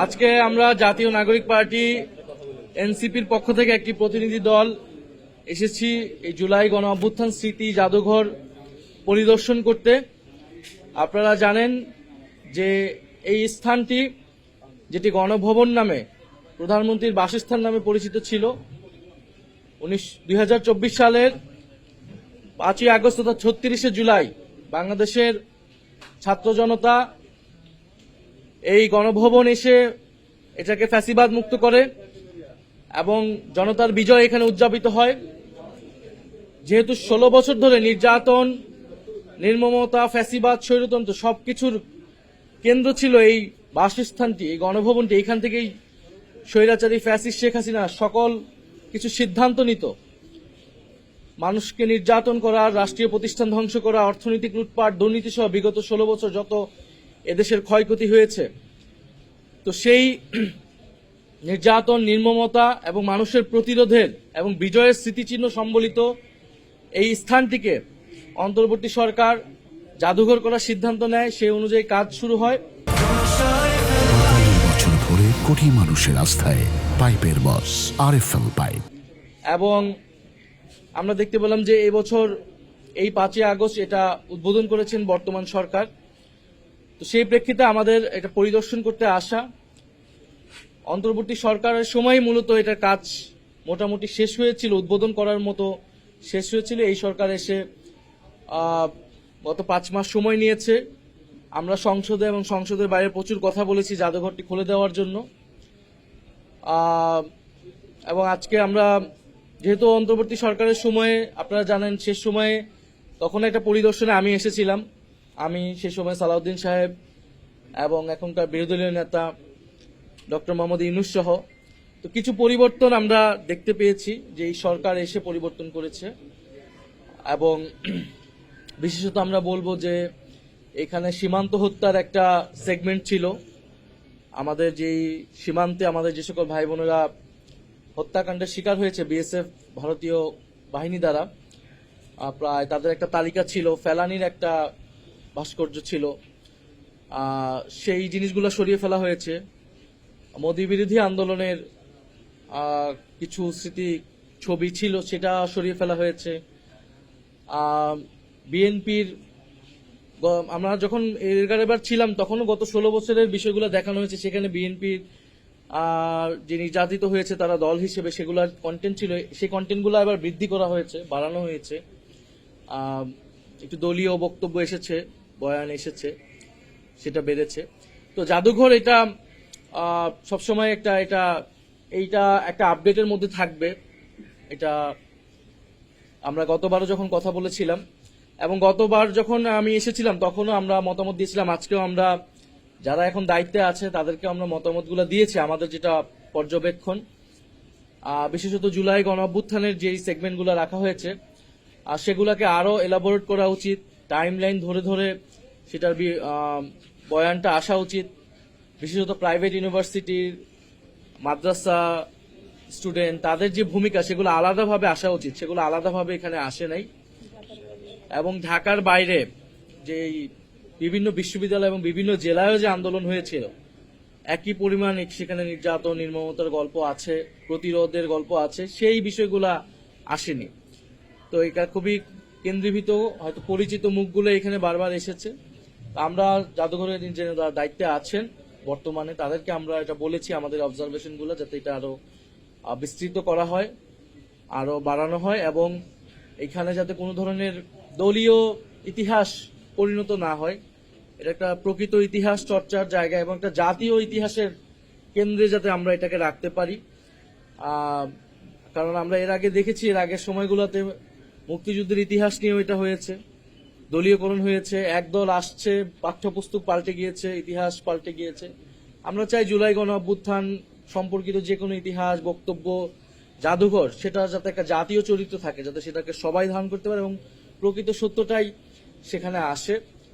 আজকে আমরা জাতীয় নাগরিক পার্টি এনসিপির পক্ষ থেকে একটি প্রতিনিধি দল এসেছি এই জুলাই গণ অভ্যুত্থান স্মৃতি জাদুঘর পরিদর্শন করতে। আপনারা জানেন যে এই স্থানটি, যেটি গণভবন নামে প্রধানমন্ত্রীর বাসস্থান নামে পরিচিত ছিল, 2024 সালের 5ই আগস্ট তথা 36শে জুলাই বাংলাদেশের ছাত্র জনতা এই গণভবন এসে এটাকে ফ্যাসিবাদ মুক্ত করে এবং জনতার বিজয় এখানে উদযাপিত হয়। যেহেতু 16 বছর ধরে নির্যাতন, নির্মমতা, ফ্যাসিবাদ, স্বৈরতন্ত্র সবকিছুর কেন্দ্র ছিল এই বাসস্থানটি, এই গণভবনটি। এখান থেকেই স্বৈরাচারী ফ্যাসিস্ট শেখ হাসিনা সকল কিছু সিদ্ধান্ত নিত। মানুষকে নির্যাতন করা, রাষ্ট্রীয় প্রতিষ্ঠান ধ্বংস করা, অর্থনৈতিক লুটপাট, দুর্নীতি সহ বিগত 16 বছর যত এদেশের ক্ষয়ক্ষতি হয়েছে, তো সেই নির্যাতন, নির্মমতা এবং মানুষের প্রতিরোধের এবং বিজয়ের স্মৃতিচিহ্ন সম্বলিত এই স্থানটিকে অন্তর্বর্তী সরকার জাদুঘর করার সিদ্ধান্ত নেয়। সেই অনুযায়ী কাজ শুরু হয়। 45 বছর ধরে কোটি মানুষের আস্থায় পাইপের বস আরএফএল পাইপ। এবং আমরা দেখতে পেলাম যে এই বছর এই 5ই আগস্ট এটা উদ্বোধন করেছেন বর্তমান সরকার। তো সেই প্রেক্ষিতে আমাদের এটা পরিদর্শন করতে আসা। অন্তর্বর্তী সরকারের সময় মূলত এটার কাজ মোটামুটি শেষ হয়েছিল, উদ্বোধন করার মতো শেষ হয়েছিল। এই সরকার এসে গত 5 মাস সময় নিয়েছে। আমরা সংসদে এবং সংসদের বাইরে প্রচুর কথা বলেছি জাদুঘরটি খুলে দেওয়ার জন্য। এবং আজকে আমরা যেহেতু অন্তর্বর্তী সরকারের সময়ে আপনারা জানেন শেষ সময়ে, তখন একটা পরিদর্শনে আমি এসেছিলাম। আমি সে সময় সালাউদ্দিন সাহেব এবং এখনকার বিরোধী দলীয় নেতা ডক্টর মোহাম্মদ ইউনূস সহ তো কিছু পরিবর্তন আমরা দেখতে পেয়েছি যে এই সরকার এসে পরিবর্তন করেছে। এবং বিশেষত আমরা বলবো যে এখানে সীমান্ত হত্যার একটা সেগমেন্ট ছিল। আমাদের যেই সীমান্তে আমাদের যে সকল ভাই বোনেরা হত্যাকাণ্ডের শিকার হয়েছে বিএসএফ ভারতীয় বাহিনী দ্বারা, প্রায় তাদের একটা তালিকা ছিল, ফেলানির একটা ভাস্কর্য ছিল, সেই জিনিসগুলো সরিয়ে ফেলা হয়েছে। মোদি বিরোধী আন্দোলনের কিছু স্মৃতি ছবি ছিল, সেটা সরিয়ে ফেলা হয়েছে। বিএনপির আমরা যখন এবার ছিলাম তখনও গত 16 বছরের বিষয়গুলো দেখানো হয়েছে। সেখানে বিএনপির যে নির্যাতিত হয়েছে তারা দল হিসেবে সেগুলোর কন্টেন্ট ছিল, সেই কন্টেন্টগুলো আবার বৃদ্ধি করা হয়েছে, বাড়ানো হয়েছে। একটু দলীয় বক্তব্য এসেছে, বয়ান এসেছে, সেটা বেড়েছে। তো জাদুঘর এটা সবসময় এইটা একটা আপডেটের মধ্যে থাকবে। এটা আমরা গতবারও যখন কথা বলেছিলাম এবং গতবার যখন আমি এসেছিলাম তখনও আমরা মতামত দিয়েছিলাম। আজকেও আমরা যারা এখন দায়িত্বে আছে তাদেরকে আমরা মতামতগুলো দিয়েছি, আমাদের যেটা পর্যবেক্ষণ। বিশেষত জুলাই গণ অভ্যুত্থানের যে সেগমেন্টগুলো রাখা হয়েছে সেগুলোকে আরো এলাবোরেট করা উচিত, টাইম লাইন ধরে ধরে সেটার বয়ানটা আসা উচিত। বিশেষত প্রাইভেট ইউনিভার্সিটির, মাদ্রাসা স্টুডেন্ট, তাদের যে ভূমিকা সেগুলো আলাদাভাবে আসা উচিত, সেগুলো আলাদাভাবে এখানে আসে নাই। এবং ঢাকার বাইরে যে বিভিন্ন বিশ্ববিদ্যালয় এবং বিভিন্ন জেলায়ও যে আন্দোলন হয়েছিল, একই পরিমাণ সেখানে নির্যাতন, নির্মমতার গল্প আছে, প্রতিরোধের গল্প আছে, সেই বিষয়গুলা আসেনি। তো এটা খুবই কেন্দ্রীভূত, হয়তো পরিচিত মুখগুলো এখানে বারবার এসেছে। আমরা জাদুঘরের যে দায়িত্বে আছেন বর্তমানে তাদেরকে আমরা এটা বলেছি আমাদের অবজারভেশনগুলো যাতে এটা আরো বিস্তৃত করা হয়, আরো বাড়ানো হয় এবং এখানে যাতে কোনো ধরনের দলীয় ইতিহাস পরিণত না হয়। এটা একটা প্রকৃত ইতিহাস চর্চার জায়গা এবং একটা জাতীয় ইতিহাসের কেন্দ্রে যাতে আমরা এটাকে রাখতে পারি। কারণ আমরা এর আগে দেখেছি, এর আগের সময়গুলোতে মুক্তিযুদ্ধের ইতিহাস নিয়েও এটা হয়েছে, দলীয়করণ হয়েছে, একদল আসছে, পাঠ্যপুস্তক পাল্টে গিয়েছে, ইতিহাস পাল্টে গিয়েছে। আমরা চাই জুলাই গণ অভ্যুত্থান সম্পর্কিত যে কোনো ইতিহাস, বক্তব্য, জাদুঘর, সেটা যাতে একটা জাতীয় চরিত্র থাকে, যাতে সেটাকে সবাই ধারণ করতে পারে এবং প্রকৃত সত্যটাই সেখানে আসে।